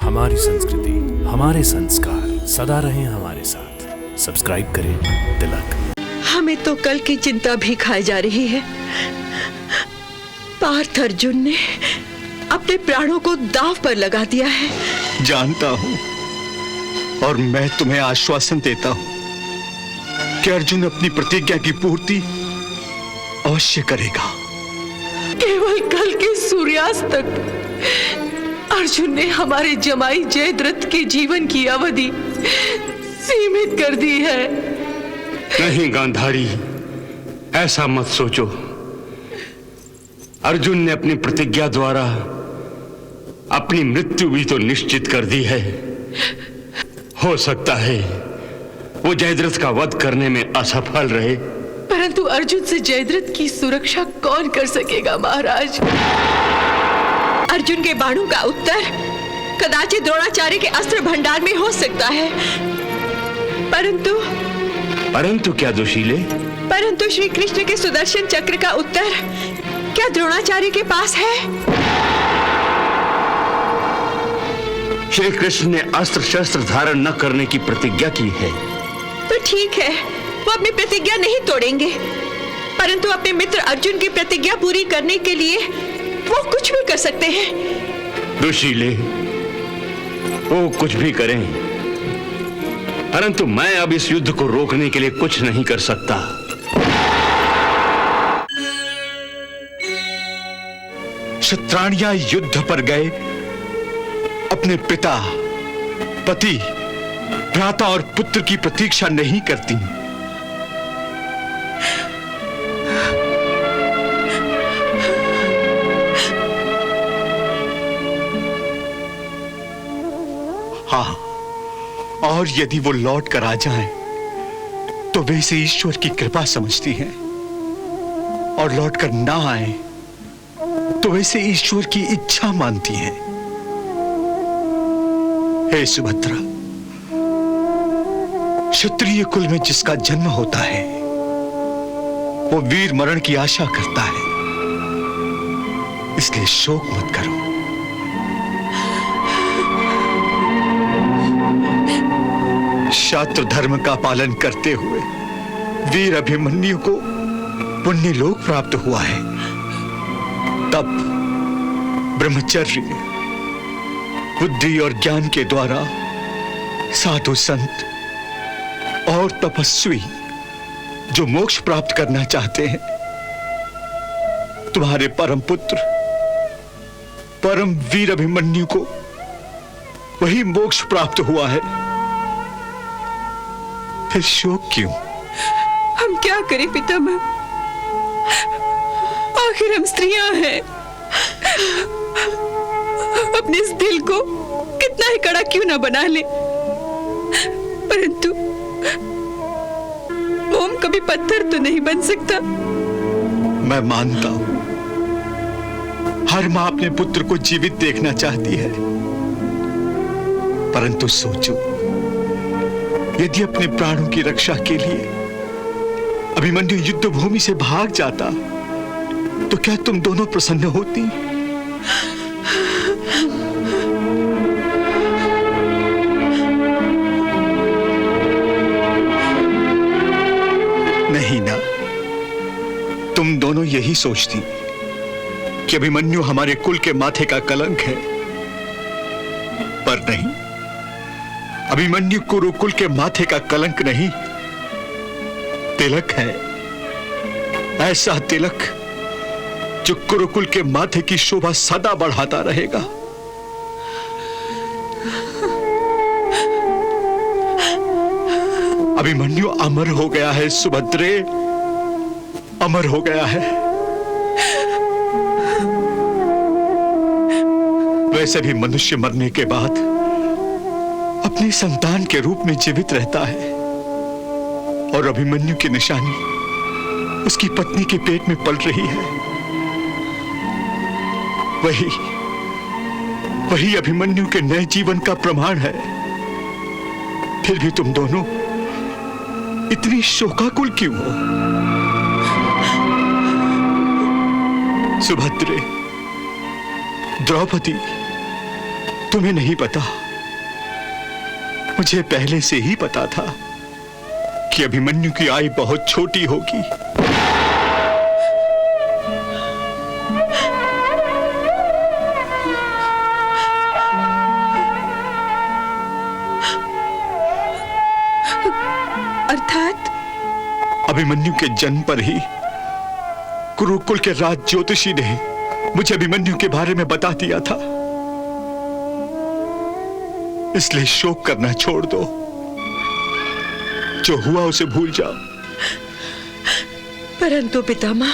हमारी संस्कृति, हमारे संस्कार सदा रहें हमारे साथ। सब्सक्राइब करें तिलक। हमें तो कल की चिंता भी खाई जा रही है। पार्थ अर्जुन ने अपने प्राणों को दांव पर लगा दिया है। जानता हूं और मैं तुम्हें आश्वासन देता हूं कि अर्जुन अपनी प्रतिज्ञा की पूर्ति अवश्य करेगा। केवल कल के सूर्यास्त तक अर्जुन ने हमारे जमाई जयद्रथ के जीवन की अवधि सीमित कर दी है। नहीं गांधारी, ऐसा मत सोचो। अर्जुन ने अपनी प्रतिज्ञा द्वारा अपनी मृत्यु भी तो निश्चित कर दी है। हो सकता है वो जयद्रथ का वध करने में असफल रहे, परंतु अर्जुन से जयद्रथ की सुरक्षा कौन कर सकेगा महाराज? अर्जुन के बाणों का उत्तर कदाचित द्रोणाचार्य के अस्त्र भंडार में हो सकता है, परंतु क्या दोशीले? परंतु श्री कृष्ण के सुदर्शन चक्र का उत्तर क्या द्रोणाचार्य के पास है? श्री कृष्ण ने अस्त्र शस्त्र धारण न करने की प्रतिज्ञा की है। तो ठीक है, वो अपनी प्रतिज्ञा नहीं तोड़ेंगे, परंतु अपने मित्र अर्जुन की प्रतिज्ञा पूरी करने के लिए वो कुछ भी कर सकते हैं। दोशीले, वो कुछ भी करें, परंतु मैं अब इस युद्ध को रोकने के लिए कुछ नहीं कर सकता। शत्राणियां युद्ध पर गए अपने पिता, पति, भ्राता और पुत्र की प्रतीक्षा नहीं करती। हाँ, और यदि वो लौट कर आ जाएं, तो वे इसे ईश्वर की कृपा समझती हैं, और लौट कर ना आए तो वैसे ईश्वर की इच्छा मानती हैं। हे सुभद्रा, क्षत्रिय कुल में जिसका जन्म होता है वो वीर मरण की आशा करता है, इसलिए शोक मत करो। शास्त्र धर्म का पालन करते हुए वीर अभिमन्यु को पुण्य लोक प्राप्त हुआ है। तप, ब्रह्मचर्य, बुद्धि और ज्ञान के द्वारा साधु संत और तपस्वी जो मोक्ष प्राप्त करना चाहते हैं, तुम्हारे परम पुत्र परम वीर अभिमन्यु को वही मोक्ष प्राप्त हुआ है। फिर शोक क्यों? हम क्या करें पितामह? आखिर हम स्त्रियां हैं। अपने इस दिल को कितना ही कड़ा क्यों ना बना ले, परंतु मोम कभी पत्थर तो नहीं बन सकता। मैं मानता हूं, हर मां अपने पुत्र को जीवित देखना चाहती है, परंतु सोचो, यदि अपने प्राणों की रक्षा के लिए अभिमन्यु युद्ध भूमि से भाग जाता तो क्या तुम दोनों प्रसन्न होती? नहीं ना, तुम दोनों यही सोचती कि अभिमन्यु हमारे कुल के माथे का कलंक है, पर नहीं, अभिमन्यु कुरुकुल के माथे का कलंक नहीं, तिलक है। ऐसा तिलक जो कुरुकुल के माथे की शोभा सदा बढ़ाता रहेगा। अभिमन्यु अमर हो गया है सुभद्रे, अमर हो गया है। वैसे भी मनुष्य मरने के बाद अपने संतान के रूप में जीवित रहता है, और अभिमन्यु की निशानी उसकी पत्नी के पेट में पल रही है। वही अभिमन्यु के नए जीवन का प्रमाण है। फिर भी तुम दोनों इतनी शोकाकुल क्यों हो? सुभद्रे, द्रौपदी, तुम्हें नहीं पता, मुझे पहले से ही पता था कि अभिमन्यु की आयु बहुत छोटी होगी। अर्थात? अभिमन्यु के जन्म पर ही कुरुकुल के राज ज्योतिषी ने मुझे अभिमन्यु के बारे में बता दिया था। इसलिए शोक करना छोड़ दो, जो हुआ उसे भूल जाओ। परंतु पितामह,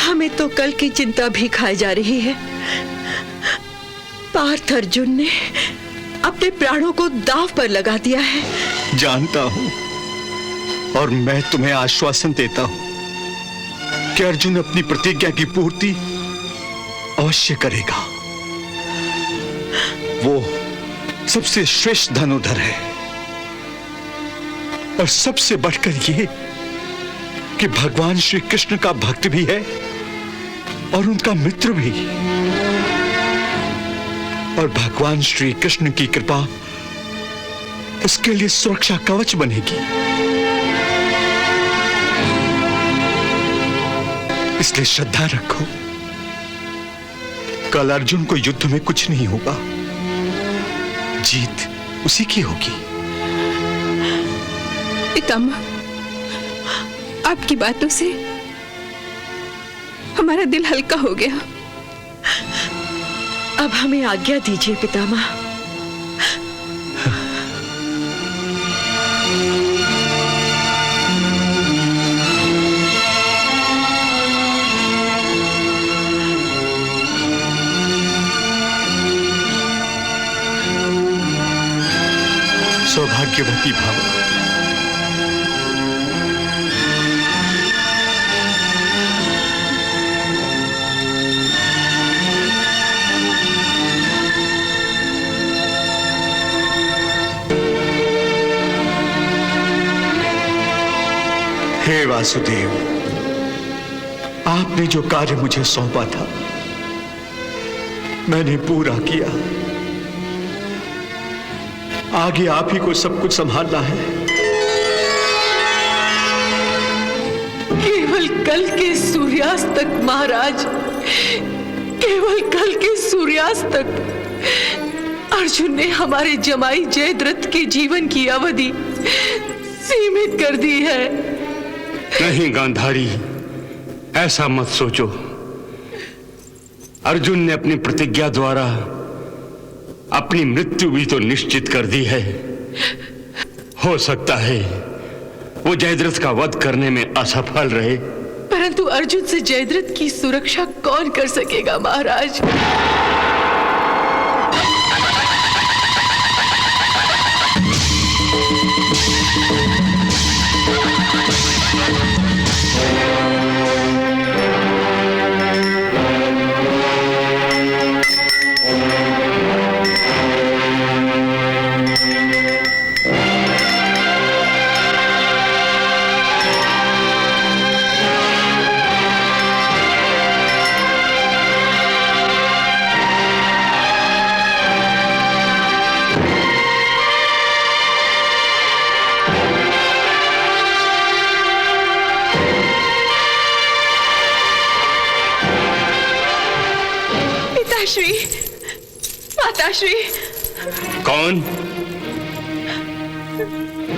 हमें तो कल की चिंता भी खाई जा रही है। पार्थ अर्जुन ने अपने प्राणों को दांव पर लगा दिया है। जानता हूं, और मैं तुम्हें आश्वासन देता हूं कि अर्जुन अपनी प्रतिज्ञा की पूर्ति अवश्य करेगा। वो सबसे श्रेष्ठ धनुर्धर है, और सबसे बढ़कर ये कि भगवान श्री कृष्ण का भक्त भी है और उनका मित्र भी। और भगवान श्री कृष्ण की कृपा उसके लिए सुरक्षा कवच बनेगी। इसलिए श्रद्धा रखो, कल अर्जुन को युद्ध में कुछ नहीं होगा, जीत उसी की होगी। पितामह, आपकी बातों से हमारा दिल हल्का हो गया। अब हमें आज्ञा दीजिए पितामह। सौभाग्यवती भाव। हे वासुदेव, आपने जो कार्य मुझे सौंपा था मैंने पूरा किया। आगे आप ही को सब कुछ संभालना है। केवल कल के सूर्यास्त तक महाराज, केवल कल के सूर्यास्त तक अर्जुन ने हमारे जमाई जयद्रथ के जीवन की अवधि सीमित कर दी है। नहीं गांधारी, ऐसा मत सोचो। अर्जुन ने अपनी प्रतिज्ञा द्वारा अपनी मृत्यु भी तो निश्चित कर दी है। हो सकता है वो जयद्रथ का वध करने में असफल रहे, परंतु अर्जुन से जयद्रथ की सुरक्षा कौन कर सकेगा महाराज? पिताश्री, माताश्री। कौन?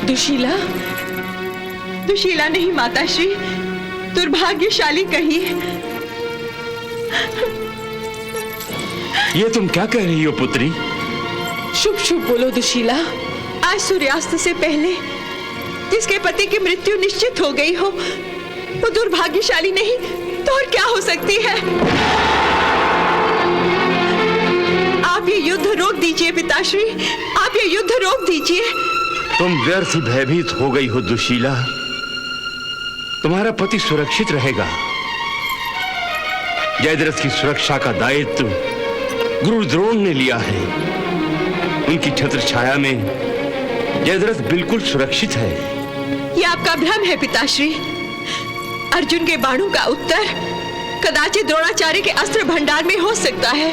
दुशीला? दुशीला नहीं माताश्री, दुर्भाग्यशाली कहिए। ये तुम क्या कह रही हो पुत्री? शुभ शुभ बोलो दुशीला। आज सूर्यास्त से पहले जिसके पति की मृत्यु निश्चित हो गई हो वो दुर्भाग्यशाली नहीं तो और क्या हो सकती है? आप ये युद्ध रोक दीजिए पिताश्री, आप ये युद्ध रोक दीजिए। तुम व्यर्थ ही भयभीत हो गई हो दुशीला। तुम्हारा पति सुरक्षित रहेगा। जयद्रथ की सुरक्षा का दायित्व गुरु द्रोण ने लिया है। उनकी छत्र छाया में जयद्रथ बिल्कुल सुरक्षित है। यह आपका भ्रम है पिताश्री। अर्जुन के बाणों का उत्तर कदाचित द्रोणाचार्य के अस्त्र भंडार में हो सकता है,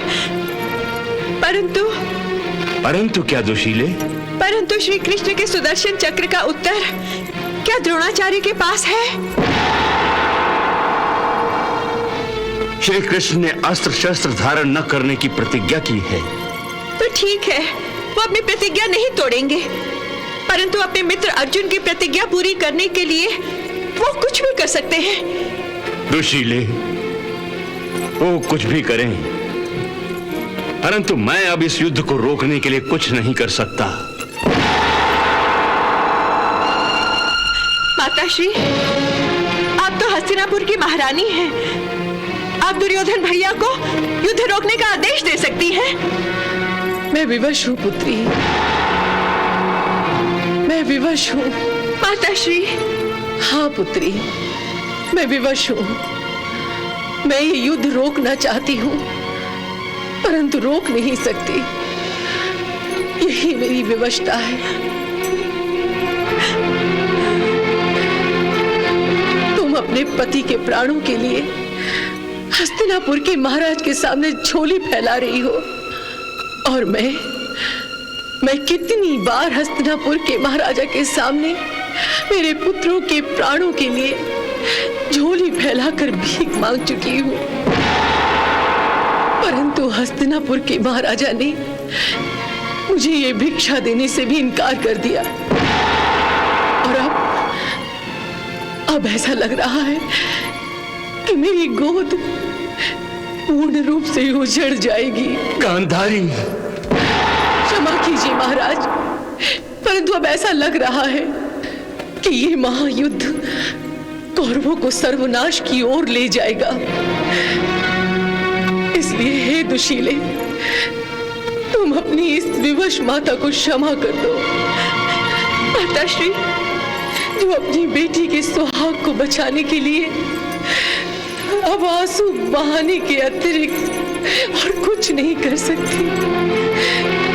परंतु क्या दुशीले? परंतु श्री कृष्ण के सुदर्शन चक्र का उत्तर क्या द्रोणाचार्य के पास है? श्री कृष्ण ने अस्त्र शस्त्र धारण न करने की प्रतिज्ञा की है। तो ठीक है, वो अपनी प्रतिज्ञा नहीं तोड़ेंगे, परंतु अपने मित्र अर्जुन की प्रतिज्ञा पूरी करने के लिए वो कुछ भी कर सकते हैं। दुशीले, वो कुछ भी करें, परंतु मैं अब इस युद्ध को रोकने के लिए कुछ नहीं कर सकता। माताश्री, आप तो हस्तिनापुर की महारानी हैं। आप दुर्योधन भैया को युद्ध रोकने का आदेश दे सकती हैं। मैं विवश हूँ पुत्री, मैं विवश हूँ। माताश्री। हाँ पुत्री, मैं विवश हूँ। मैं ये युद्ध रोकना चाहती हूँ, परंतु रोक नहीं सकती। यही मेरी विवशता है। तुम अपने पति के प्राणों के लिए हस्तिनापुर के महाराज के सामने झोली फैला रही हो, और मैं कितनी बार हस्तिनापुर के महाराजा के सामने मेरे पुत्रों के प्राणों के लिए झोली फैलाकर भीख मांग चुकी हूँ, परंतु हस्तिनापुर के महाराजा ने मुझे ये भिक्षा देने से भी इनकार कर दिया। और अब ऐसा लग रहा है कि मेरी गोद पूर्ण रूप से उजड़ जाएगी। गांधारी, क्षमा कीजिए महाराज, परंतु अब ऐसा लग रहा है कि ये महायुद्ध कौरवों को सर्वनाश की ओर ले जाएगा। इसलिए हे दुशीले, तुम अपनी इस विवश माता को क्षमा कर दो। माताश्री, जो अपनी बेटी के सुहाग को बचाने के लिए अब आंसू बहाने के अतिरिक्त और कुछ नहीं कर सकती।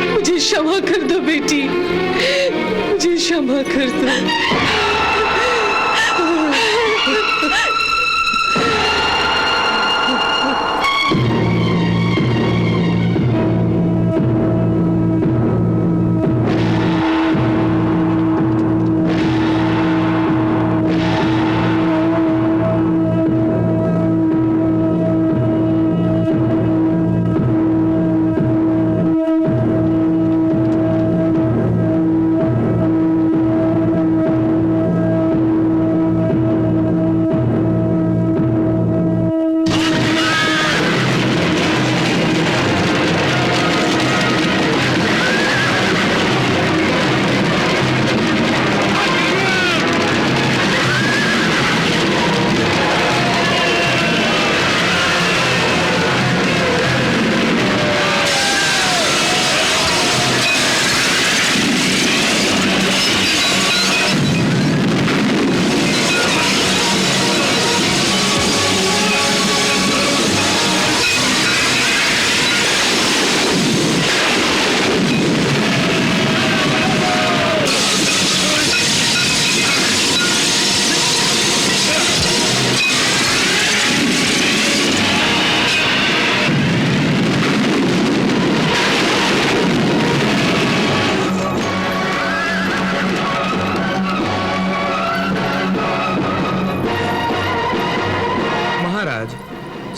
मुझे क्षमा कर दो बेटी, मुझे क्षमा कर दो।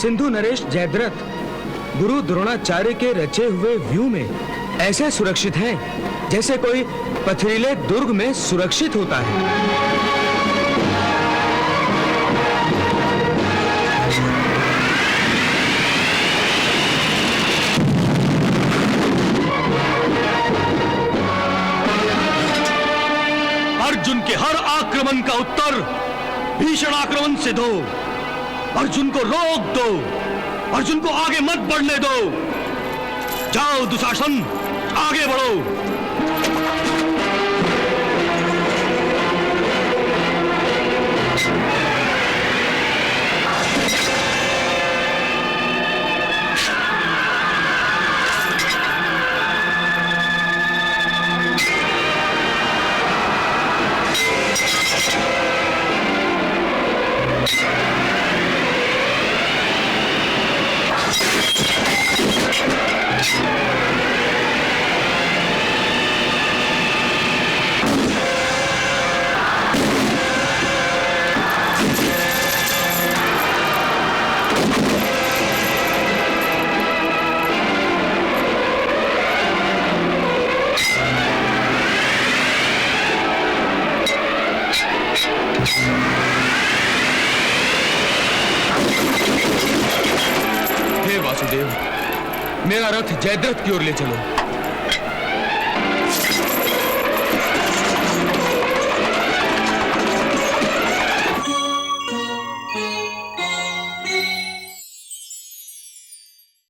सिंधु नरेश जयद्रथ गुरु द्रोणाचार्य के रचे हुए व्यू में ऐसे सुरक्षित हैं जैसे कोई पथरीले दुर्ग में सुरक्षित होता है। अर्जुन के हर आक्रमण का उत्तर भीषण आक्रमण से दो। अर्जुन को रोक दो, अर्जुन को आगे मत बढ़ने दो। जाओ दुशासन, आगे बढ़ो। हे वासुदेव, मेरा रथ जयद्रथ की ओर ले चलो।